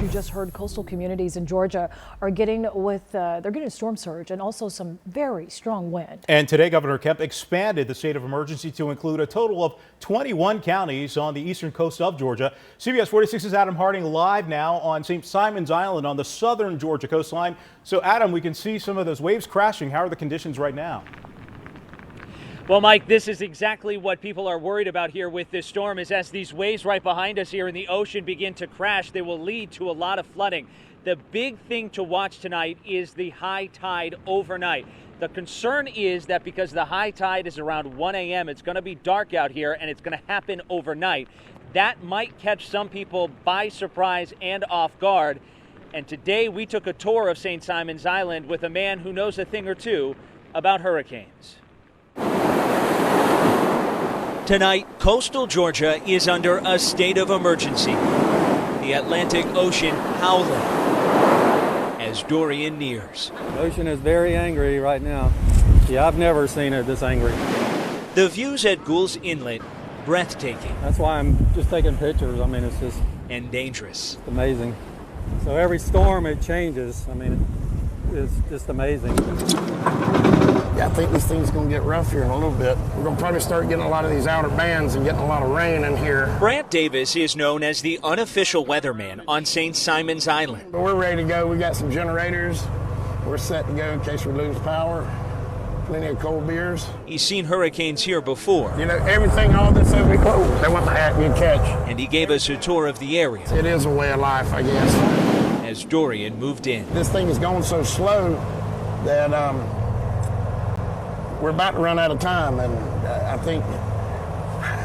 just heard coastal communities in Georgia are getting they're getting a storm surge and also some very strong wind. And today, Governor Kemp expanded the state of emergency to include a total of 21 counties on the eastern coast of Georgia. CBS 46's Adam Harding live now on St. Simon's Island on the southern Georgia coastline. So, Adam, we can see some of those waves crashing. How are the conditions right now? Well, Mike, this is exactly what people are worried about here with this storm, is as these waves right behind us here in the ocean begin to crash, they will lead to a lot of flooding. The big thing to watch tonight is the high tide overnight. The concern is that because the high tide is around 1 a.m., it's going to be dark out here and it's going to happen overnight. That might catch some people by surprise and off guard. And today we took a tour of St. Simon's Island with a man who knows a thing or two about hurricanes. Tonight, coastal Georgia is under a state of emergency. The Atlantic Ocean howling as Dorian nears. The ocean is very angry right now. Yeah, I've never seen it this angry. The views at Gould's Inlet, breathtaking. That's why I'm just taking pictures. I mean, it's just and dangerous. Amazing. So every storm it changes. I mean, it's just amazing. Yeah, I think this thing's going to get rough here in a little bit. We're going to probably start getting a lot of these outer bands and getting a lot of rain in here. Brant Davis is known as the unofficial weatherman on St. Simon's Island. But we're ready to go. We got some generators. We're set to go in case we lose power. Plenty of cold beers. He's seen hurricanes here before. You know, everything, all this over here, whoa, that wasn't a good catch. And he gave us a tour of the area. It is a way of life, I guess. As Dorian moved in. This thing is going so slow that we're about to run out of time, and I think,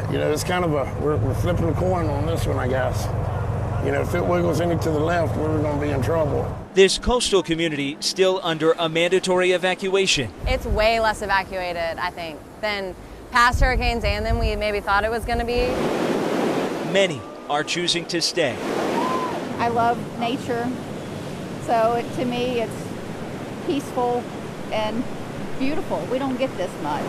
you know, it's kind of we're flipping a coin on this one, I guess. You know, if it wiggles any to the left, we're going to be in trouble. This coastal community still under a mandatory evacuation. It's way less evacuated, I think, than past hurricanes and than we maybe thought it was going to be. Many are choosing to stay. I love nature, so to me it's peaceful and beautiful. We don't get this much.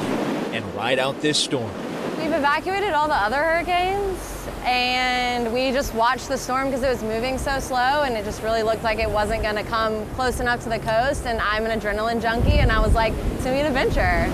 And ride out this storm. We've evacuated all the other hurricanes, and we just watched the storm because it was moving so slow, and it just really looked like it wasn't going to come close enough to the coast, and I'm an adrenaline junkie, and I was like, it's going to be an adventure.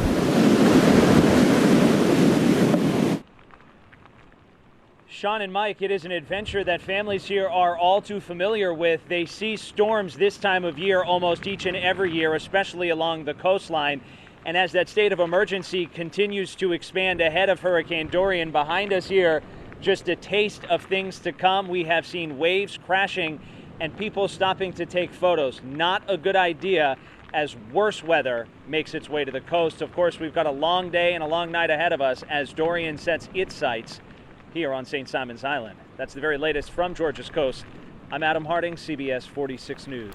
Sean and Mike, it is an adventure that families here are all too familiar with. They see storms this time of year almost each and every year, especially along the coastline. And as that state of emergency continues to expand ahead of Hurricane Dorian, behind us here, just a taste of things to come. We have seen waves crashing and people stopping to take photos. Not a good idea as worse weather makes its way to the coast. Of course, we've got a long day and a long night ahead of us as Dorian sets its sights here on St. Simon's Island. That's the very latest from Georgia's coast. I'm Adam Harding, CBS 46 News.